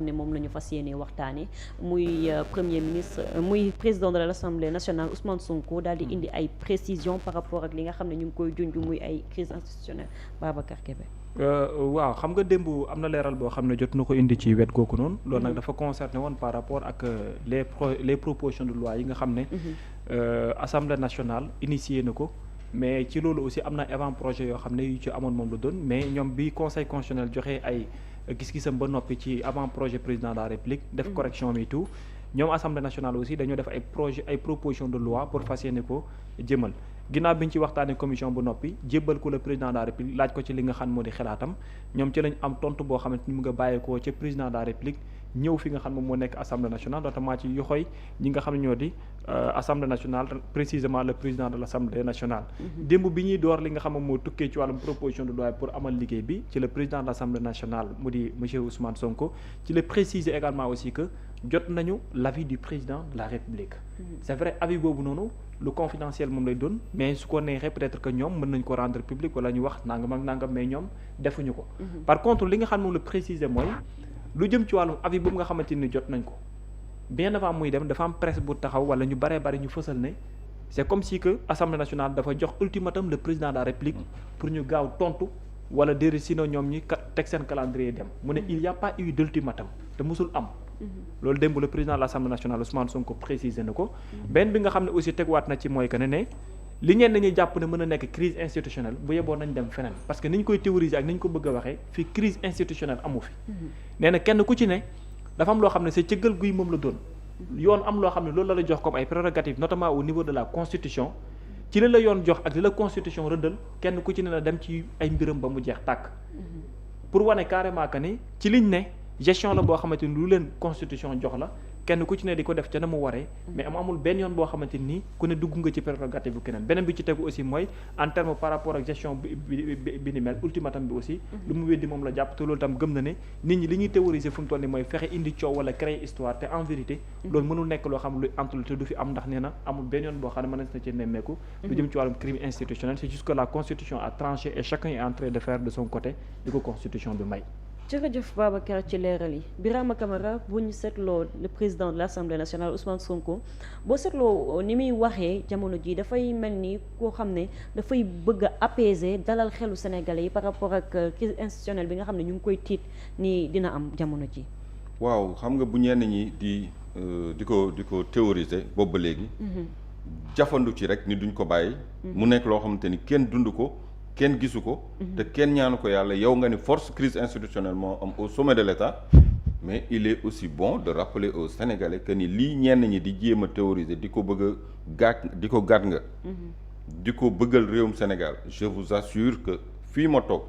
ne moom la ñu fas yéene waxtaane muy premier ministre muy président de l'Assemblée nationale Ousmane Sonko daal di indi ay précisions par rapport ak li nga xam ne ñu ngi koy junj muy ay crise institutionnelle Babacar Kébé. waaw xam nga démb am na leeral boo xam ne jot na ko indi ci wet googu noonu. loolu nag dafa concerné woon par rapport ak les propositions de loi yi nga xam ne. Assemblée nationale initié na ko. mais ci loolu aussi am na avant projet yoo xam ne yu ci amoon moom la doon mais ñoom bi conseil constitutionnel joxe ay gis-gisam ba noppi ci avant projet président de la république def correction mi tout ñoom assemblée nationale aussi dañoo def ay proposition de loi pour fas yéene ko jëmal ginnaaw bi ñu ci waxtaanee commission bu noppi jébbal ko le président de la république laaj ko ci li nga xam moo di xalaatam ñoom ci lañ am tontu boo xamante ni mu nga bàyyeekoo ca président de la république ñëw fi nga xam ne moo nekk assemblée nationale notamment ci yoxoy ñi nga xam ne ñoo di assemblée nationale précisément le président de l' assemblée nationale. démb bi ñuy door li nga xam ne moo tukkee ci wàllum proposition de loi pour amal liggéey bi ci le président de l' assemblée nationale mu di monsieur Ousmane Sonko ci la préciser également aussi que jot nañu l' avis du président de la république. c' est vrai avis boobu noonu lu confidentiel moom lay doon mais su ko neexee peut-être que ñoom mën nañ ko rendre public wala ñu wax nangam ak nangam mais ñoom defuñu ko. par contre li nga xam ne moom la préciser mooy. lu jëm ci wàllum avis boobu nga xamante ni jot nañ ko bien avant muy dem dafa am presse bu taxaw wala ñu baree bari ñu fësal ne c'est comme si que assemblée nationale dafa jox ultimatum le président de la république pour ñu gaaw tontu wala déedéet sinon ñoom ñi teg seen calendrier dem mu ne il y a pas eu d'ultimatum te musul am. loolu démb le président de l'assemblée nationale Ousmane Sonko précisé na ko. benn bi nga xam ne aussi teguwaat na ci mooy que ne li ñeen nañuy jàpp ne mën a nekk crise institutionnelle bu yeboo nañ dem feneen parce que ni ñu koy théoriser ak ni ñu ko bëgg a waxee fii crise institutionnelle amu fi. nee na kenn ku ci ne dafa am loo xam ne sa cëggal guy moom la doon. yoon am loo xam ne loolu la la jox comme ay prérogatives notamment au niveau de la constitution ci li la yoon jox ak li la constitution rëddal kenn ku ci ne na dem ci ay mbiram ba mu jeex tàkk. pour wane carrément que ni ci liñ ne gestion la boo xamante ni lu leen constitution jox la. kenn ku ci ne di ko def ca na mu waree mais amul benn yoon boo xamante ni ku ne dugg nga ci prérogative bu keneen beneen bi ci tegu aussi mooy en terme par rapport ak gestion bi ni mel ultimatum bi aussi lu mu weddi moom la jàpp te loolu tam gëm na ne nit ñi li ñuy théoriser fu mu toll ni mooy fexe indi coow wala créer histoire te en vérité loolu mënul nekk loo xam lu antul te du fi am ndax nee na amul benn yoon boo xam ne mën na ci nemmeeku lu jëm ci wàllum crime institutionnel c'est juste que la constitution a tranché et chacun est en train de faire de son côté li ko constitution bi may. jërëjëf Babacar ci leeral yi Birama Camara bu ñu seetloo le président de l'Assemblée nationale Ousmane Sonko boo seetloo ni muy waxee jamono ji dafay mel ni koo xam ne dafay bëgg a apaiser dalal xelu Sénégalais yi par rapport ak crise institutionnelle bi nga xam ne ñu ngi koy tiit ni dina am jamono ji. waaw xam nga bu ñenn ñi di ko théoriser boobu ba léegi. jafandu ci rek ni duñ ko bàyyi. mu nekk loo xamante ni kenn dund ko. kenn gisu ko te kenn ñaanu ko yàlla yow nga ni force crise institutionnelle moo am au sommet de l'État mais il est aussi bon de rappeler aux Sénégalais que ni lii ñenn ñi di jéem a théoriser di ko bëgg a gàtt di ko gàtt nga di ko bëggal réewum Sénégal je vous assure que fii ma toog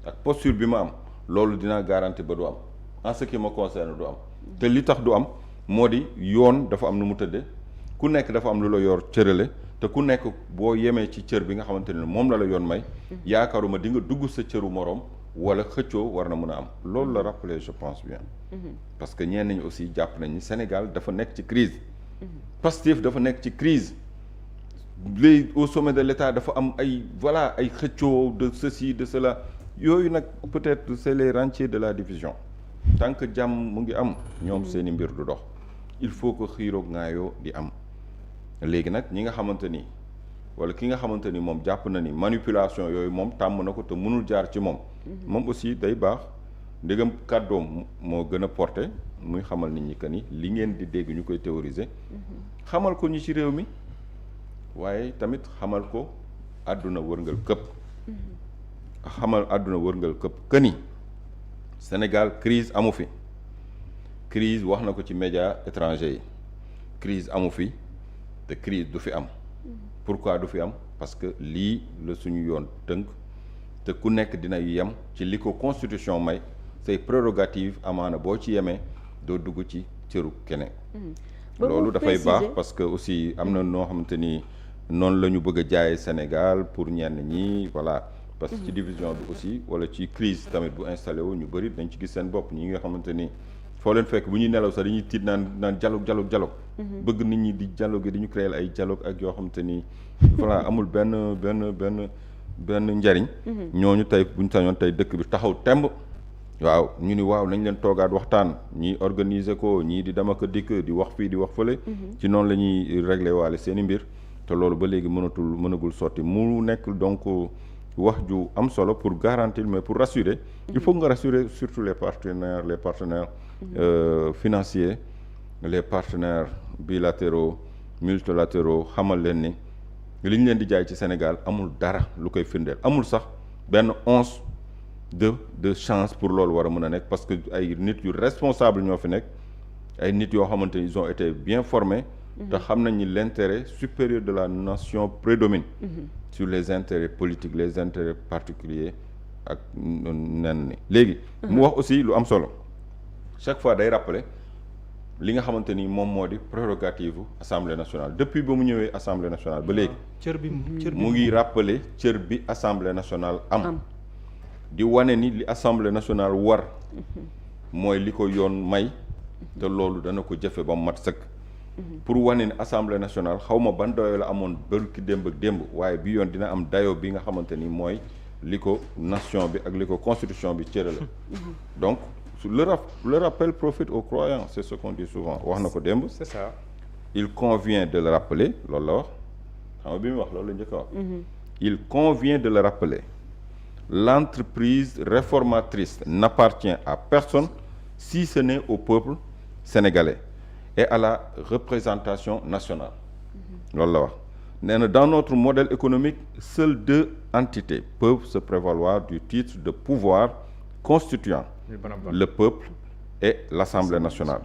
ak posture bi ma am loolu dinaa garanti ba du am en ce qui me concerne du am te li tax du am moo di yoon dafa am nu mu tëdde ku nekk dafa am lu la yor cërale te ku nekk boo yemee ci cër bi nga xamante ne moom la yoon may yaakaaruma di nga dugg sa cëru moroom wala xëccoo war na mën a am loolu la rappeler je pense bien parce que ñenn ñi aussi jàpp nañ ni Sénégal dafa nekk ci crise Pastef dafa nekk ci crise léegi au sommet de l'État dafa am ay voilà ay xëccoo de ceci de cela yooyu nag peut-être c'est les rentiers de la division tant que jàmm mu ngi am ñoom seeni mbir du dox il faut que xiiroog ngaayoo di am léegi nag ñi nga xamante ni wala ki nga xamante ni moom jàpp na ni manipulation yooyu moom tàmm na ko te mënul jaar ci moom moom aussi day baax ndegam kàddoom moo gën a porté muy xamal nit ñi que ni li ngeen di dégg ñu koy théoriser xamal ko ñi ci réew mi waaye tamit xamal ko àdduna wërngal këpp xamal àdduna wërngal këpp que ni Sénégal crise amu fi crise wax na ko ci médias étrangers yi crise amu fi te crise du fi am pourquoi du fi am parce que lii la suñu yoon tënk te ku nekk dina yem ci li ko constitution may say prérogative amaana boo ci yemee doo dugg ci cëru keneen loolu dafay baax parce que aussi am na noo xamante ni noonu la ñu bëgg a jaay Sénégal pour ñenn ñi voilà parce que ci division bi aussi wala ci crise tamit bu installé wu ñu bëri dañ ci gis seen bopp ñi nga xamante ni foo leen fekk bu ñuy nelaw sax dañuy tiit naan dialogue bëgg nit ñi di dialogue di ñu créer ay dialogue ak yoo xamante ni voilà amul benn njariñ ñooñu tey buñ sañoon tey dëkk bi taxaw temb waaw ñu ni waaw nañ leen toogaat waxtaan ñii organiser ko ñii di dama ko dikk di wax fii di wax fële. ci noonu la ñuy régler waale seen i mbir te loolu ba léegi mënagul sotti mu nekk donc wax ju am solo pour garantir mais pour rassurer. il faut nga rassurer surtout les partenaires financiers les partenaires bilatéraux multilatéraux xamal leen ni li ñu leen di jaay ci Sénégal amul dara lu koy firndeel amul sax benn once de chance pour loolu war a mën a nekk parce que ay nit yu responsable ñoo fi nekk ay nit yoo xamante ni ils ont été bien formés. te xam nañ ni l'intérêt supérieur de la nation prédomine. sur les intérêts politiques les intérêts particuliers ak nen ni léegi. mu wax aussi lu am solo chaque fois day rappeler li nga xamante ni moom moo di prérogative assemblée nationale depuis ba mu ñëwee assemblée nationale ba léegi. cër bi mu ngi rappeler cër bi assemblée nationale am. di wane ni li assemblée nationale war mooy li ko yoon may te loolu dana ko jëfe ba mu mat sëkk pour wane ni assemblée nationale xaw ma ban dayoo la amoon bërki démb ak démb waaye bi yoon dina am dayoo bi nga xamante ni mooy li ko nation bi ak li ko constitution bi cërale donc le rappel profite aux croyants c'est ce qu'on dit souvent wax na ko démb c'est ça il convient de le rappeler loolu la wax xam nga bi mu wax loolu la njëkk a wax il convient de le rappeler l'entreprise réformatrice n'appartient à personne si ce n'est au peuple sénégalais et à la représentation nationale loolu la wax nee na dans notre modèle économique seules deux entités peuvent se prévaloir du titre de pouvoir constituant le peuple et l'Assemblée nationale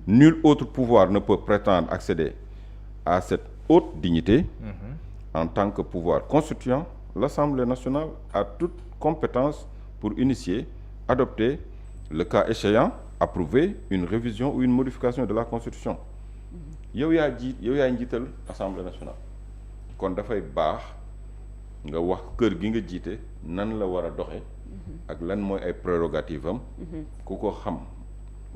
nul autre pouvoir ne peut prétendre accéder à cette haute dignité en tant que pouvoir constituant l'Assemblée nationale a toute compétence pour initier, adopter, le cas échéant, approuver une révision ou une modification de la Constitution. yow yaa njiital Assemblée nationale kon dafay baax nga wax kër gi nga jiite nan la war a doxe ak lan mooy ay prérogatives am ku ko xam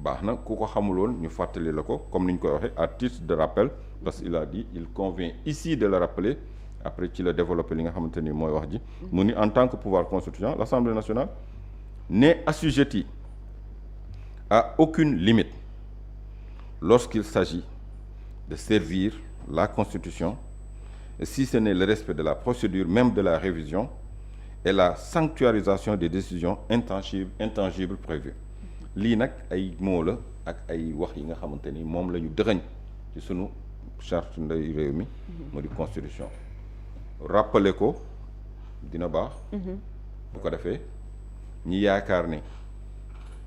baax na ku ko xamuloon ñu fàttali la ko comme ni ñu koy waxee à titre de rappel parce qu'il a dit il convient ici de le rappeler après ci la développé li nga xamante ni mooy wax ji mu ni en tant que pouvoir constituant l'Assemblée nationale n'est assujettie à aucune limite lorsqu'il s'agit de servir la Constitution si ce n'est le respect de la procédure même de la révision et la sanctuarisation des décisions intangibles prévues lii nag ay mots la ak ay wax yi nga xamante ni moom la ñu dëxëñ ci sunu charte nday réew mi moo di constitution rappeler ko dina baax bu ko defee ñi yaakaar ni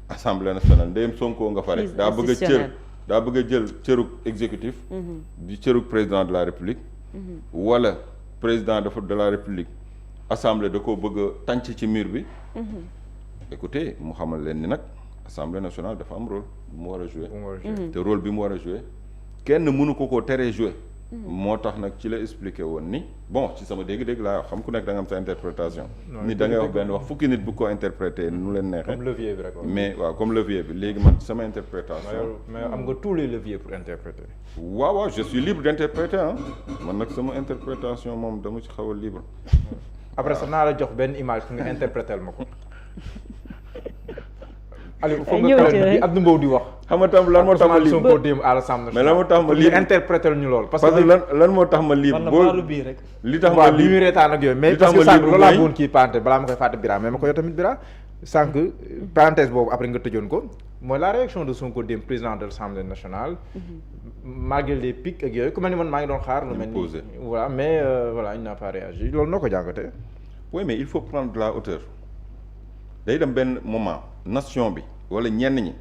assemblée nationale ndeyam Sonko nga fa rek daa bëgg a jël cërug exécutif di cërug président de la république wala président de la république assemblée da ko bëgg a tànc ci mur bi écoutez mu xamal leen ni nag assemblée nationale dafa am rôle bu mu war a jouer te rôle bi mu war a jouer kenn mënu ko teree jouer moo tax nag ci la expliqué woon ni bon ci sama dégg-dégg laa xam ku nekk da nga am sa interprétation ni da ngay wax benn wax fukki nit bu ko interpréter nu leen neexee comme levier bi rek mais waaw comme levier bi léegi man sama interprétation mais am nga tous les leviers pour interpréter waaw je suis libre d'interpréter man nag sama interprétation moom dama ci xaw a libre après sax naa la jox benn image pour nga interpréter ma ko Aliou foog nga kale bi Abdou Mbow di wax xam nga tam lan moo tax ma libre Sonko démb à l'Assemblée mais lan moo tax ma libre interpréter ñu lool parce que lan moo tax ma libre li tax ma libre bi muy reetaan ak yooyu mais parce que sànq loolu laa bëggoon kii parenthèse balaa ma koy fàtte Bira mais ma ko yow tamit Bira sànq parenthèse boobu après nga tëjoon ko mooy la réaction de Sonko démb président de l'Assemblée nationale malgré les pics ak yooyu ku mel ni man maa ngi doon xaar lu mel ni voilà mais voilà il n'a pas réagi loolu noo ko jàngatee oui mais il faut prendre de la hauteur day dem benn moment nation bi wala ñenn ñi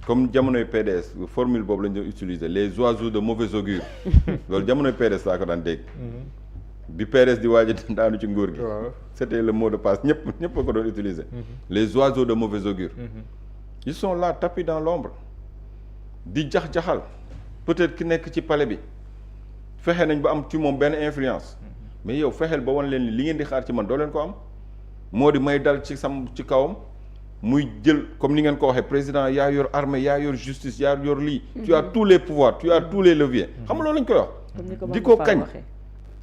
comme jamonoy PDS formule boobu lañu doon utiliser les oiseaux de mauvais augure loolu jamonoy PDS laa ko daan dégg bi PDS di waaj a daanu ci nguur gi c'était le mot de passe ñëpp a ko doon utiliser les oiseaux de mauvais augure ils sont là tapis dans l'ombre di jax-jaxal peut-être ki nekk ci palais bi fexe nañ ba am ci moom benn influence mais yow fexeel ba wan leen li ngeen di xaar ci man doo leen ko am moo di may dal ci kawam muy jël comme ni ngeen ko waxee président yaa yor armée yaa yor justice yaa yor lii tu as tous les pouvoirs tu as tous les leviers xam nga loolu lañ koy wax di ko kañ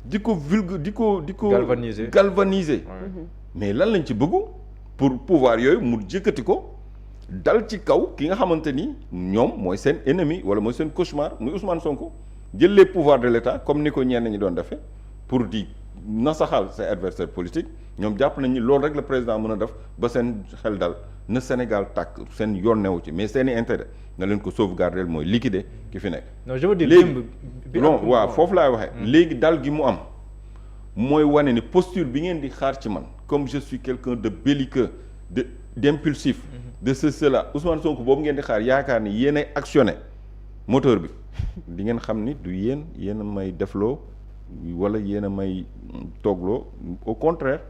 di ko galvaniser mais lan lañ ci bëggu pour pouvoir yooyu mu jëkkati ko dal ci kaw ki nga xamante ni ñoom mooy seen ennemi wala mooy seen cauchemar muy Ousmane Sonko jël les pouvoirs de l'État comme ni ko ñenn ñi doon defee pour di nasaxal ses adversaires politiques ñoom jàpp nañ ni loolu rek le président mën a def ba seen xel dal na Sénégal tàkk seen yoon newu ci mais seeni intérêt na leen ko sauvegarder mooy liquider ki fi nekk. non je veux dire léegi non waaw foofu laay waxee. léegi dal gi mu am mooy wane ni posture bi ngeen di xaar ci man comme je suis quelqu'un de belliqueux d'impulsif. de cela Ousmane Sonko boobu ngeen di xaar yaakaar ni yéen ay actionné moteur bi di ngeen xam ni du yéen a may defloo wala yéen a may toogloo au contraire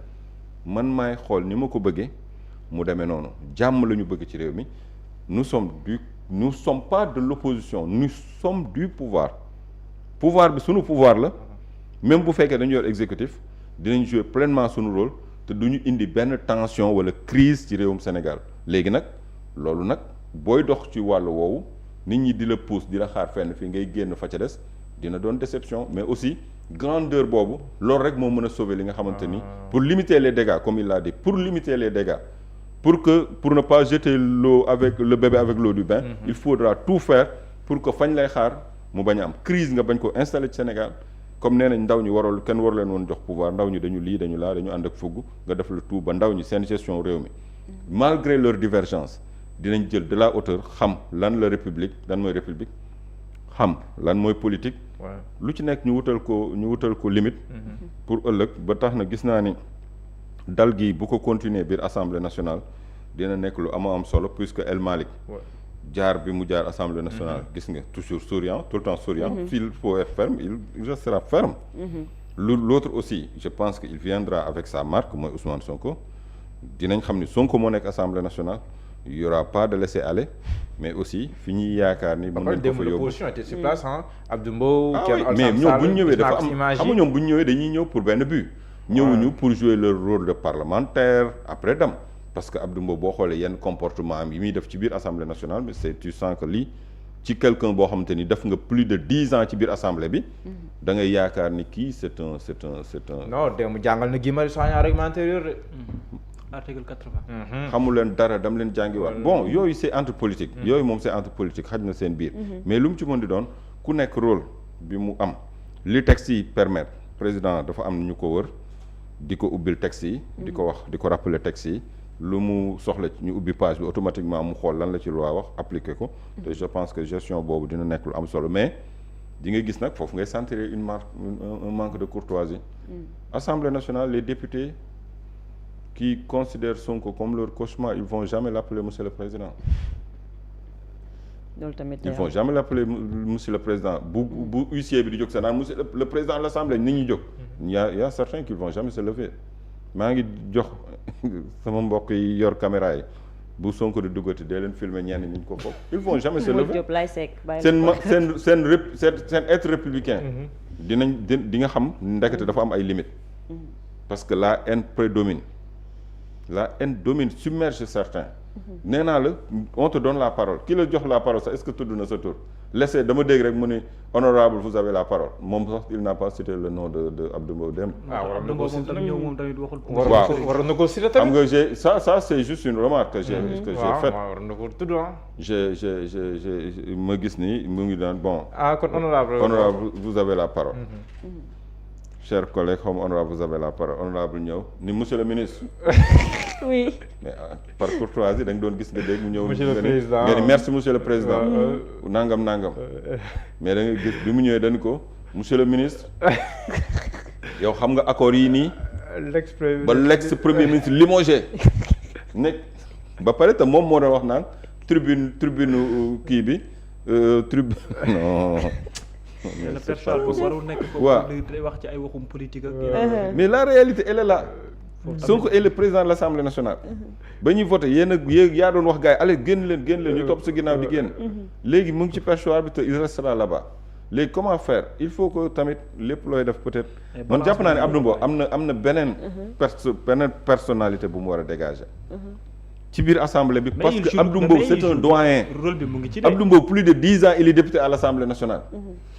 man maay xool ni ma ko bëggee mu demee noonu jàmm la ñu bëgg ci réew mi nous sommes pas de l'opposition nous sommes du pouvoir bi sunu pouvoir la même bu fekkee dañu yor exécutif dinañ jouer pleinement sunu rôle te du ñu indi benn tension wala crise ci réewum Sénégal léegi nag loolu nag booy dox ci wàllu woowu nit ñi di la pousse di la xaar fenn fii ngay génn fa ca des dina doon déception mais aussi grandeur boobu loolu rek moo mën a sauver li nga xamante ni pour limiter les dégâts comme il l'a dit pour limiter les dégâts pour ne pas jeter le bébé avec l'eau du bain il faudra tout faire pour que fañ lay xaar mu bañ a am crise nga bañ ko installer ci Sénégal comme nee nañ ndaw ñi kenn waru leen woon jox pouvoir ndaw ñi dañu lii dañu laa dañu ànd ak fugg nga def le tout ba ndaw ñi seen gestion réew mi malgré leur divergence dinañ jël de la hauteur xam lan la république lan mooy république xam lan mooy politique lu ci nekk ñu wutal ko limite pour ëllëg ba tax na gis naa ni dal gi bu ko continuer biir assemblée nationale dina nekk lu am solo puisque El Malick jaar bi mu jaar assemblée nationale gis nga toujours souriant tout le temps souriant il faut être ferme il restera ferme l'autre aussi je pense que il viendra avec sa marque mooy Ousmane Sonko dinañ xam ni Sonko moo nekk assemblée nationale il y aura pas de laisser aller mais aussi fi ñuy yaakaar ni mën nañ ko fa yóbbu sur place Abdou Mbow mais ñoom bu ñu ñëwee dafa am xam nga ñoom bu ñu ñëwee dañuy ñëw pour benn but ñëwuñu pour jouer leur rôle de parlementaire après dem parce que Abdou Mbow boo xoolee yenn comportement am yi muy def ci biir assemblée nationale mais tu sens que lii ci quelqu'un boo xamante ni def nga plus de 10 ans ci biir assemblée bi da ngay yaakaar ni kii c'est un non démb jàngal na Guy Marius Sagna règlement intérieur article 80. xamu leen dara dam leen jàngiwaat bon yooyu c'est entre politique yooyu moom c'est entre politique xaj na seen biir mais lu mu ci mën di doon ku nekk rôle bi mu am li texte yi permettre président dafa am ñu ko wër di ko ubbil texte yi di ko wax di ko rappeler texte yi lu mu soxla ñu ubbi page bi automatiquement mu xool lan la ci loi wax appliquer ko te je pense que gestion boobu dina nekk lu am solo mais di nga gis nag foofu ngay sentir un manque de courtoisie Assemblée nationale les députés qui considèrent Sonko comme leur cauchemar ils vont jamais l'appeler monsieur le président ils vont jamais l'appeler monsieur le président bu huissier bi di jóg sa naan monsieur le président de l'Assemblée nit ñi jóg y a certains qui vont jamais se lever maa ngi jox sama mbokk yi yor caméra yi bu Sonko di duggati dee leen filmer ñenn ñi ñu ko foog ils vont jamais se lever seen être républicain di nga xam ndekete dafa am ay limites parce que la haine prédomine la haine domine submerge certains nee naa la on te donne la parole ki la jox la parole sax est-ce que tudd na sa tur laissez dama dégg rek mu ni honorable vous avez la parole moom sax il n'a pas cité le nom de Abdou Mbow dem war na ko cité tamit xam nga j'ai ça c'est juste une remarque que j'ai faite war na ko tudd j'ai ma gis ni mu ngi daan bon kon honorable vous avez la parole chers collègues xaw ma honorable vous avez la parole honorable ñëw ni monsieur le ministre oui mais par courtoisie da nga doon gis nga dégg mu ñëw nga ni merci monsieur le président nangam mais da nga gis bi mu ñëwee dañu ko monsieur le ministre yow xam nga accords yi nii ba l'ex premier ministre limogé nekk ba pare te moom moo doon wax naan tribune kii bi non warul nekk foofu wax ci ay waxum politique ak mais la réalité elle est là Sonko est le président de l'Assemblée nationale ba ñuy voté yaa doon wax gars yi allez génn leen ñu topp sa ginnaaw di génn léegi mu ngi ci perchoir bi te il restera là-bas léegi comment faire il faut que tamit lépp looy def peut-être man jàpp naa ne Abdou Mbow am na beneen personnalité bu mu war a dégager ci biir assemblée bi parce que Abdou Mbow c'est un doyen rôle bi mu ngi ci Abdou Mbow plus de 10 ans il est député à l'Assemblée nationale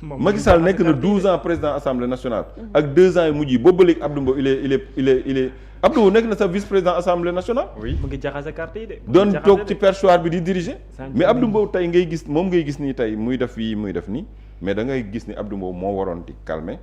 Macky Sall nekk na 12 ans président assemblée nationale ak 2 ans yu mujj yi boobu ba léegi Abdou Mbow il est Abdou nekk na sa vice-président assemblée nationale. oui mu ngi jaxase carte yi de. doon toog ci perchoir bi di diriger. Sadio mais Abdou Mbow tey ngay gis moom ngay gis nii tey muy def fii muy def nii mais da ngay gis ni Abdou Mbow moo waroon di calmer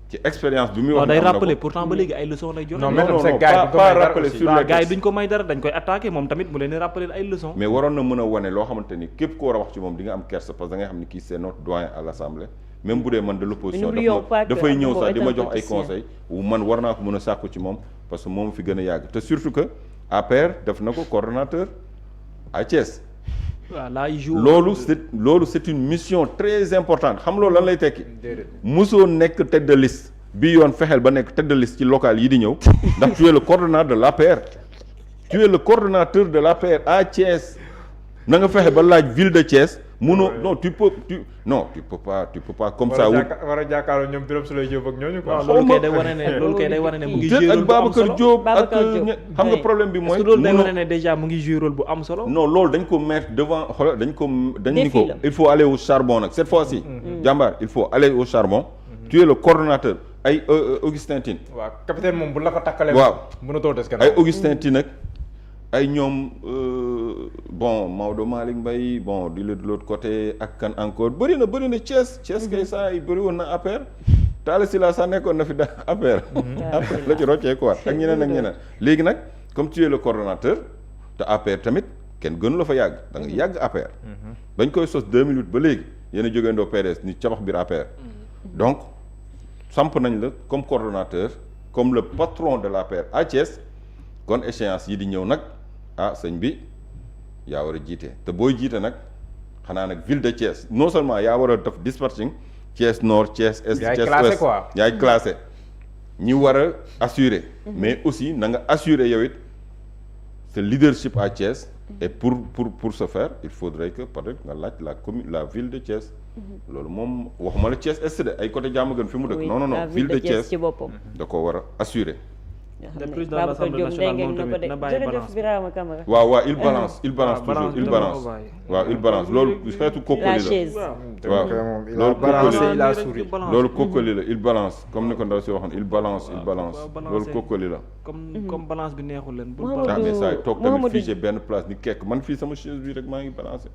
ci expérience bi muy wax. day rappeler pourtant ba léegi ay leçons lay joxe. non pas rappeler sur les gars yi duñ ko may dara dañ koy attaquer moom tamit mu leen di rappeler ay leçons. mais waroon na mën a wane loo xamante ni képp ko war a wax ci moom di nga am kersa parce que da ngay xam ni kii c'est notre doyen à l'Assemblée même bu dee man de l'opposition dafay ñëw sax di ma jox ay conseils wu man war naa ko mën a sàkku ci moom parce que moom fi gën a yàgg te surtout que APR def na ko coordonnateur à Thiès. waaw là il joue loolu c'est une mission très importante xam loolu lan lay tekki. mosoo nekk tête de liste bi yoon fexeel ba nekk tête de liste ci local yi di ñëw ndax tu es le coordonnateur de l'APR tu es le coordonnateur de l'APR à Thiès na nga fexe ba laaj ville de Thiès munoo non tu peux pas comme ça. war a jàkkaarloo ñoom Birame Souleye Diop ak ñooñu quoi. loolu kay day wane ne mu ngi joué rôle bu am solo ak Babacar Diop ak xam nga problème bi mooy. loolu day wane ne déjà mu ngi joué rôle bu am solo. non loolu dañ ko mettre devant xoolal dañ ni ko il faut aller au charbon nag cette fois-ci. jàmbaar il faut aller au charbon. tu es le coordonnateur ay Augustin Tine. waaw capitaine moom bu la ko takkalee. waaw mënatoo des ay Augustin Tine nag ay ñoom bon Maodo Malick Mbaye bon di l'autre côté ak kan encore bëri na Thiès kay saa yi bëri woon na APR Talla Sylla sax nekkoon na fi da APR APR la ci roccee quoi ak ñeneen léegi nag comme tu es le coordonnateur te APR tamit kenn gënu la fa yàgg da nga yàgg APR bañ koy sos 2008 ba léegi yéen a jógeendoo PDS ni cabax biir APR donc samp nañ la comme coordonnateur comme le patron de l'APR à Thiès kon échéance yi di ñëw nag sëñ bi yaa war a jiite te booy jiite nag xanaa nag ville de Thiès non seulement yaa war a def dispatching Thiès nord Thiès est Thiès ouest yaay classé ñi war a assurer mais aussi na nga assurer yow it ce leadership à Thiès et pour ce faire il faudrait que peut-être nga laaj la ville de Thiès loolu moom waxuma la Thiès est de ay côté Diamaguène fi mu dëkk non ville de Thiès ci boppam da ko war a assurer. le président de l'Assemblée nationale moom tamit na bàyyi balance waaw il balance toujours il balance waaw il balance loolu xeetu kokkali la waaw loolu kokkali la il balance comme ni ko ndaw si waxoon il balance loolu kokkali la comme balance bi neexul leen mais saa toog tamit figé benn place ni kekk man fii sama chaise bi rek maa ngi balancé